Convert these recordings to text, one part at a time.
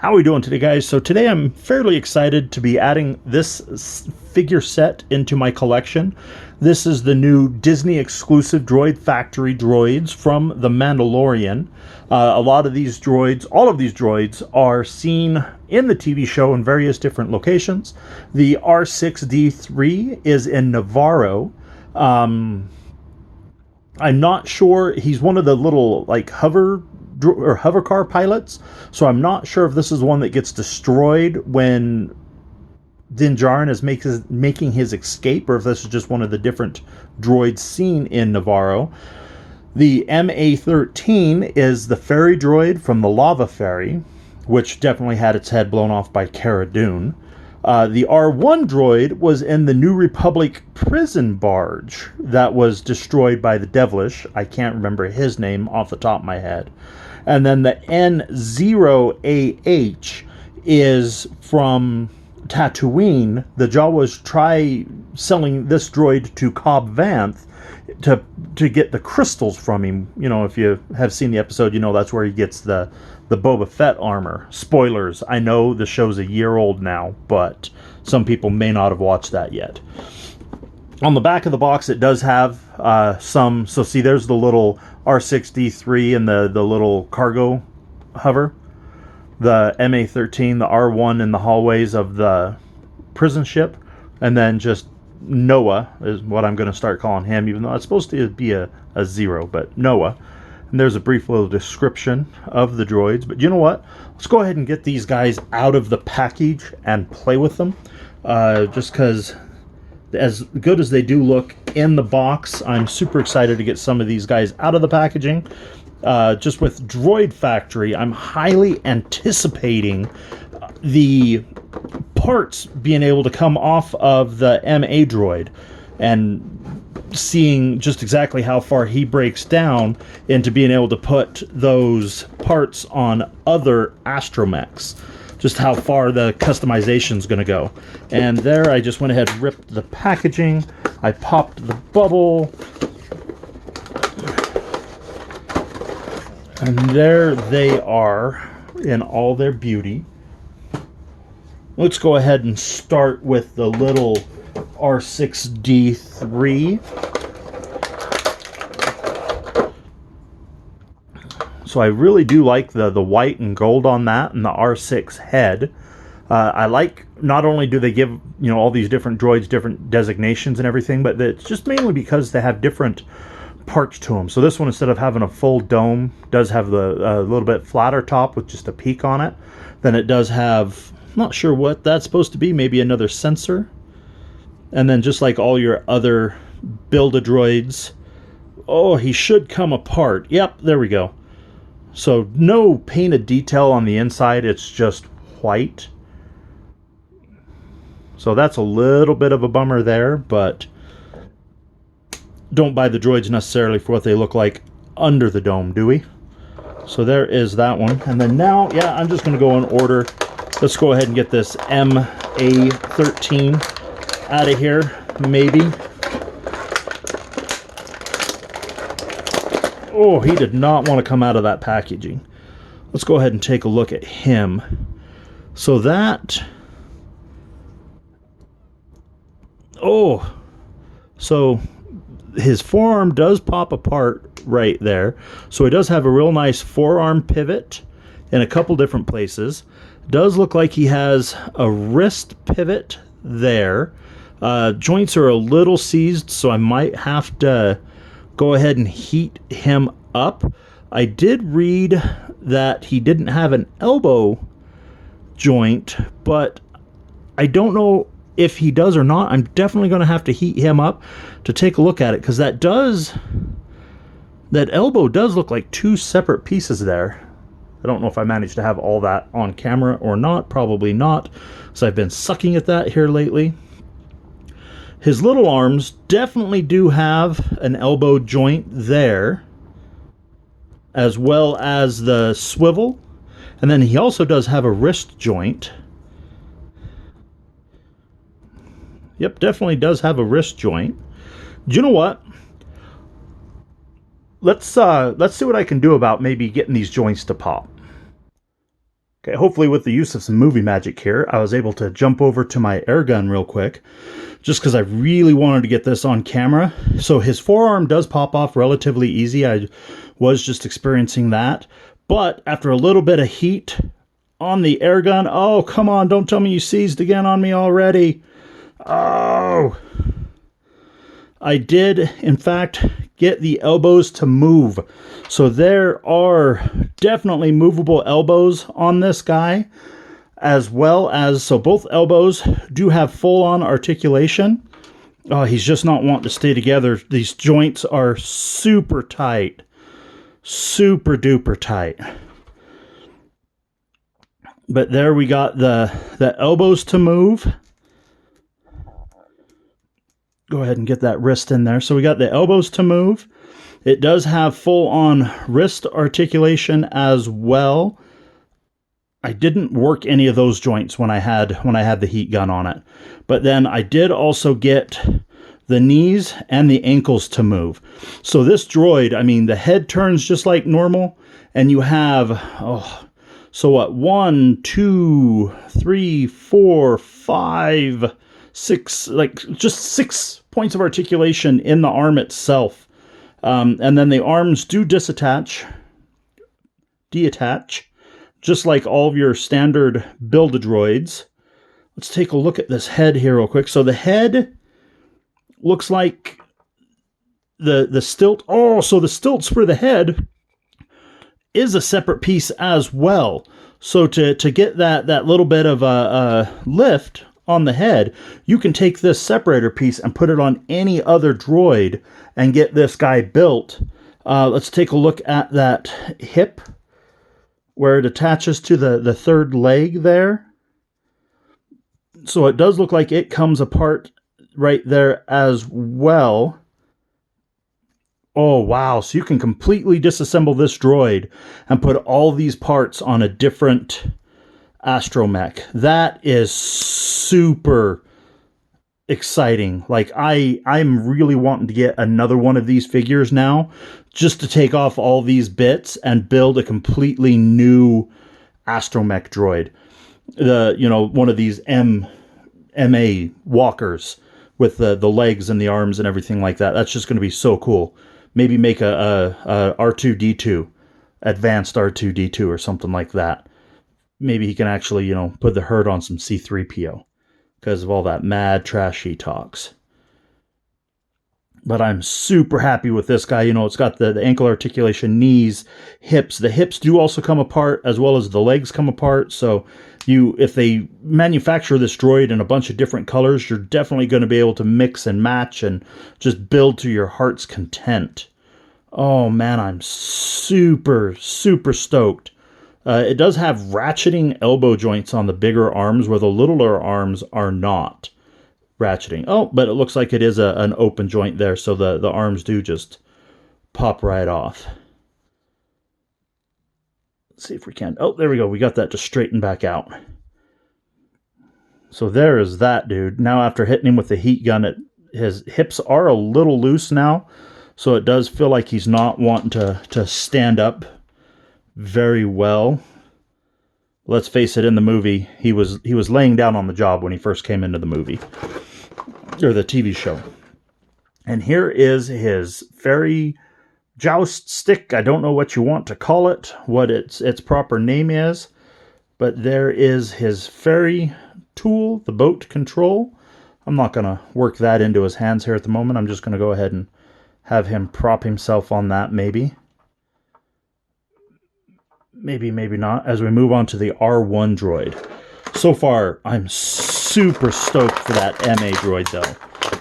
How are we doing today, guys? So today I'm fairly excited to be adding this figure set into my collection. This is the new Disney exclusive Droid Factory droids from the Mandalorian. A lot of these droids, all of these droids are seen in the TV show in various different locations. The R6-D3 is in Navarro. I'm not sure, he's one of the little like hover car pilots, so I'm not sure if this is one that gets destroyed when Din Djarin is making his escape, or if this is just one of the different droids seen in Navarro. The MA-13 is the ferry droid from the Lava Ferry, which definitely had its head blown off by Cara Dune. The R1 droid was in the New Republic prison barge that was destroyed by the Devilish. I can't remember his name off the top of my head. And then the N0-AH is from Tatooine. The Jawas try selling this droid to Cobb Vanth to get the crystals from him. You know, if you have seen the episode, you know that's where he gets the Boba Fett armor. Spoilers, I know the show's a year old now, but some people may not have watched that yet. On the back of the box, it does have so see, there's the little R6-D3 and the little cargo hover. The MA-13, the R1 in the hallways of the prison ship, and then just Noah is what I'm going to start calling him, even though it's supposed to be a zero, but Noah. And there's a brief little description of the droids. But you know what? Let's go ahead and get these guys out of the package and play with them. Just because, as good as they do look in the box, I'm super excited to get some of these guys out of the packaging. Just with Droid Factory, I'm highly anticipating the parts being able to come off of the MA droid and seeing just exactly how far he breaks down into being able to put those parts on other astromechs. Just how far the customization is going to go. And there I just went ahead and ripped the packaging. I popped the bubble. And there they are in all their beauty. Let's go ahead and start with the little R6-D3. So I really do like the white and gold on that and the R6 head. I like, not only do they give, you know, all these different droids different designations and everything, but it's just mainly because they have different parts to them. So this one, instead of having a full dome, does have the little bit flatter top with just a peak on it. Then it does have, not sure what that's supposed to be, maybe another sensor. And then just like all your other Build-A-Droids, oh, he should come apart. Yep, there we go. So no painted detail on the inside, it's just white. So that's a little bit of a bummer there, but don't buy the droids necessarily for what they look like under the dome, do we? So there is that one. And then now, yeah, I'm just going to go in order. Let's go ahead and get this MA-13 out of here, maybe. Oh, he did not want to come out of that packaging. Let's go ahead and take a look at him. So that... oh, so his forearm does pop apart right there. So he does have a real nice forearm pivot in a couple different places. Does look like he has a wrist pivot there. Joints are a little seized, so I might have to go ahead and heat him up. I did read that he didn't have an elbow joint, but I don't know if he does or not. I'm definitely going to have to heat him up to take a look at it, because that elbow does look like two separate pieces there. I don't know if I managed to have all that on camera or not. Probably not, because I've been sucking at that here lately. His little arms definitely do have an elbow joint there, as well as the swivel. And then he also does have a wrist joint. Yep, definitely does have a wrist joint. Do you know what? Let's see what I can do about maybe getting these joints to pop. Okay, hopefully with the use of some movie magic here, I was able to jump over to my air gun real quick, just because I really wanted to get this on camera. So his forearm does pop off relatively easy. I was just experiencing that. But after a little bit of heat on the air gun, oh, come on, don't tell me you seized again on me already. Oh, I did, in fact, get the elbows to move. So there are definitely movable elbows on this guy, as well as, so both elbows do have full-on articulation. Oh, he's just not wanting to stay together. These joints are super tight. Super duper tight. But there we got the elbows to move. Go ahead and get that wrist in there. So we got the elbows to move. It does have full-on wrist articulation as well. I didn't work any of those joints when I had the heat gun on it. But then I did also get the knees and the ankles to move. So this droid, I mean, the head turns just like normal, and you have, so what, 1, 2, 3, 4, 5, 6, like just 6 points of articulation in the arm itself. And then the arms do detach, just like all of your standard Build-A-Droids. Let's take a look at this head here real quick. So the head looks like the stilt. Oh, so the stilts for the head is a separate piece as well. So to get that little bit of a lift on the head, you can take this separator piece and put it on any other droid and get this guy built. Let's take a look at that hip where it attaches to the third leg there. So it does look like it comes apart right there as well. Oh, wow. So you can completely disassemble this droid and put all these parts on a different astromech. That is super exciting. Like, I'm really wanting to get another one of these figures now, just to take off all these bits and build a completely new astromech droid. One of these MA walkers with the legs and the arms and everything like that. That's just going to be so cool. Maybe make a R2-D2, advanced R2-D2 or something like that. Maybe he can actually, put the hurt on some C-3PO because of all that mad trash he talks. But I'm super happy with this guy. It's got the ankle articulation, knees, hips. The hips do also come apart as well as the legs come apart. So if they manufacture this droid in a bunch of different colors, you're definitely going to be able to mix and match and just build to your heart's content. Oh man, I'm super, super stoked. It does have ratcheting elbow joints on the bigger arms where the littler arms are not ratcheting. Oh, but it looks like it is an open joint there, so the arms do just pop right off. Let's see if we can. Oh, there we go. We got that to straighten back out. So there is that dude. Now after hitting him with the heat gun, his hips are a little loose now, so it does feel like he's not wanting to stand up very well. Let's face it, in the movie, he was laying down on the job when he first came into the movie, or the TV show. And here is his fairy joust stick. I don't know what you want to call it, what its proper name is, but there is his fairy tool, the boat control. I'm not going to work that into his hands here at the moment. I'm just going to go ahead and have him prop himself on that, maybe. Maybe, maybe not, as we move on to the R1 droid. So far, I'm super stoked for that MA droid, though.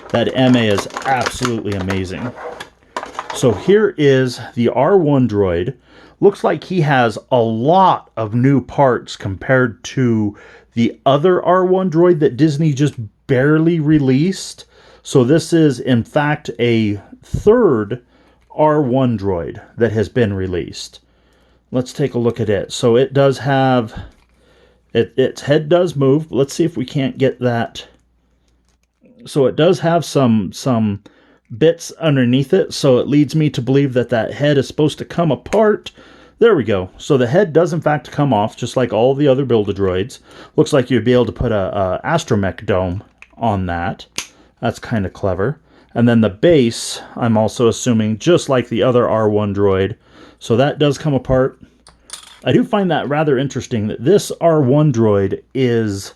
That MA is absolutely amazing. So here is the R1 droid. Looks like he has a lot of new parts compared to the other R1 droid that Disney just barely released. So this is, in fact, a third R1 droid that has been released. Let's take a look at it. So it does have, its head does move. Let's see if we can't get that. So it does have some bits underneath it. So it leads me to believe that head is supposed to come apart. There we go. So the head does in fact come off, just like all the other Build-A-Droids. Looks like you'd be able to put a astromech dome on that. That's kind of clever. And then the base, I'm also assuming, just like the other R1 droid. So that does come apart. I do find that rather interesting that this R1 droid is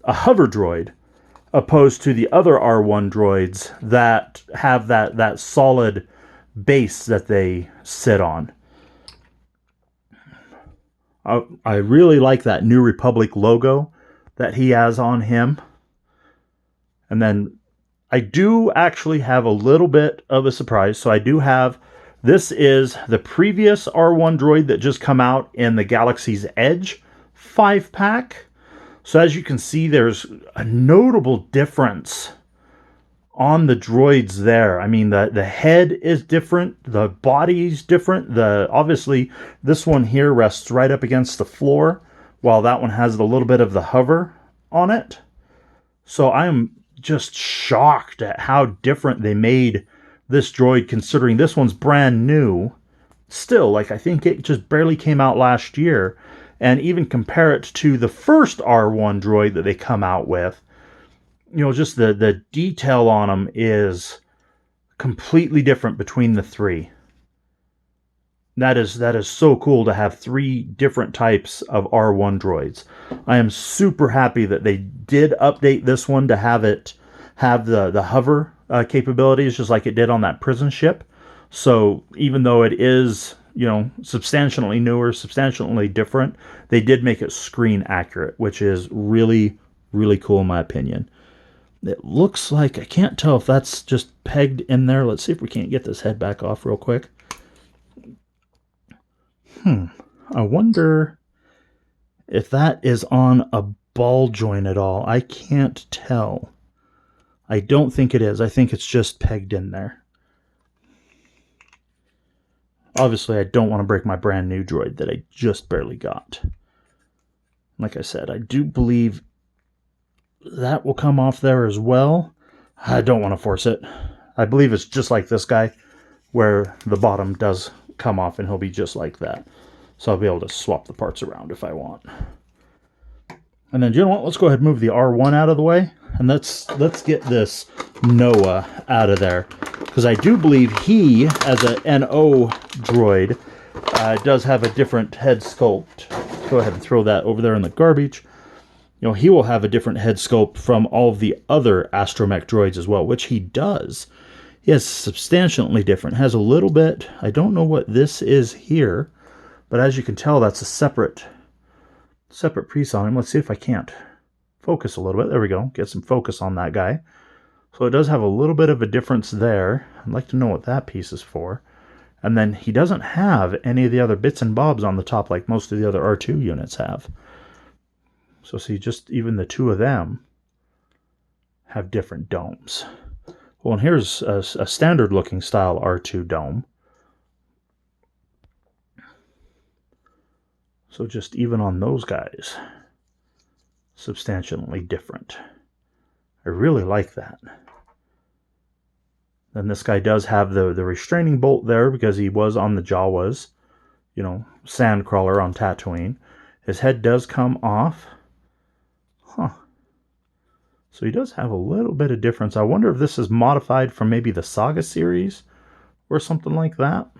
a hover droid, opposed to the other R1 droids that have that solid base that they sit on. I really like that New Republic logo that he has on him. And then I do actually have a little bit of a surprise. So I do have, this is the previous R1 droid that just come out in the Galaxy's Edge 5-pack. So as you can see, there's a notable difference on the droids there. I mean, the head is different, the body's different. Obviously, this one here rests right up against the floor, while that one has a little bit of the hover on it. So I'm just shocked at how different they made this droid, considering this one's brand new. Still, like, I think it just barely came out last year. And even compare it to the first R1 droid that they come out with, you know, just the detail on them is completely different between the three. That is so cool to have 3 different types of R1 droids. I am super happy that they did update this one to have it have the hover capabilities, just like it did on that prison ship. So even though it is, you know, substantially newer, substantially different, they did make it screen accurate, which is really, really cool in my opinion. It looks like, I can't tell if that's just pegged in there. Let's see if we can't get this head back off real quick. I wonder if that is on a ball joint at all. I can't tell. I don't think it is. I think it's just pegged in there. Obviously, I don't want to break my brand new droid that I just barely got. Like I said, I do believe that will come off there as well. I don't want to force it. I believe it's just like this guy, where the bottom does come off and he'll be just like that. So I'll be able to swap the parts around if I want. And then, you know what? Let's go ahead and move the R1 out of the way. And let's get this N0-AH out of there. Because I do believe he, as a N0 droid, does have a different head sculpt. Go ahead and throw that over there in the garbage. You know, he will have a different head sculpt from all of the other astromech droids as well, which he does. He has substantially different. Has a little bit, I don't know what this is here, but as you can tell, that's a separate piece on him. Let's see if I can't focus a little bit. There we go. Get some focus on that guy. So it does have a little bit of a difference there. I'd like to know what that piece is for. And then he doesn't have any of the other bits and bobs on the top like most of the other R2 units have. So see, just even the 2 of them have different domes. Well, and here's a standard looking style R2 dome. So just even on those guys, substantially different. I really like that. Then this guy does have the restraining bolt there because he was on the Jawas, you know, sandcrawler on Tatooine. His head does come off. Huh. So he does have a little bit of difference. I wonder if this is modified from maybe the Saga series or something like that.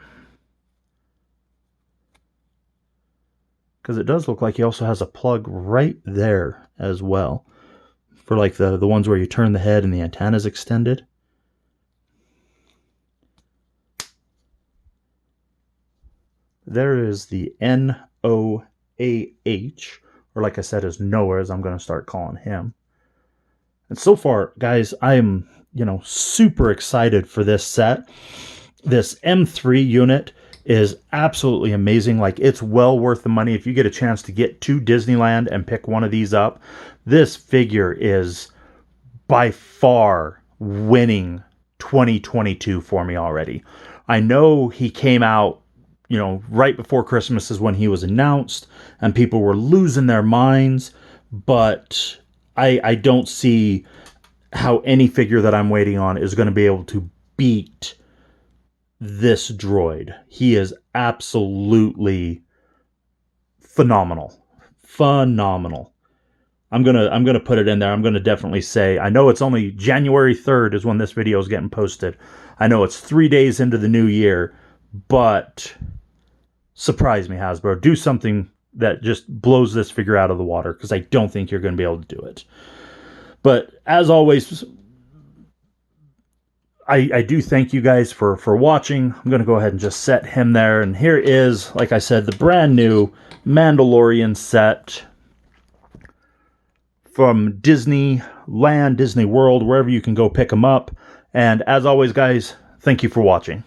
Because it does look like he also has a plug right there as well. For like the ones where you turn the head and the antenna's extended. There is the N0-AH, or like I said, is Noah, as I'm going to start calling him. And so far, guys, I am, you know, super excited for this set. This M3 unit is absolutely amazing. Like, it's well worth the money. If you get a chance to get to Disneyland and pick one of these up, this figure is by far winning 2022 for me already. I know he came out, you know, right before Christmas is when he was announced, and people were losing their minds, but I don't see how any figure that I'm waiting on is going to be able to beat this droid. He is absolutely phenomenal. Phenomenal. I'm gonna put it in there. I'm gonna definitely say, I know it's only January 3rd is when this video is getting posted. I know it's 3 days into the new year, but surprise me, Hasbro. Do something that just blows this figure out of the water, because I don't think you're going to be able to do it. But as always, I do thank you guys for watching. I'm going to go ahead and just set him there. And here is, like I said, the brand new Mandalorian set from Disneyland, Disney World, wherever you can go pick them up. And as always, guys, thank you for watching.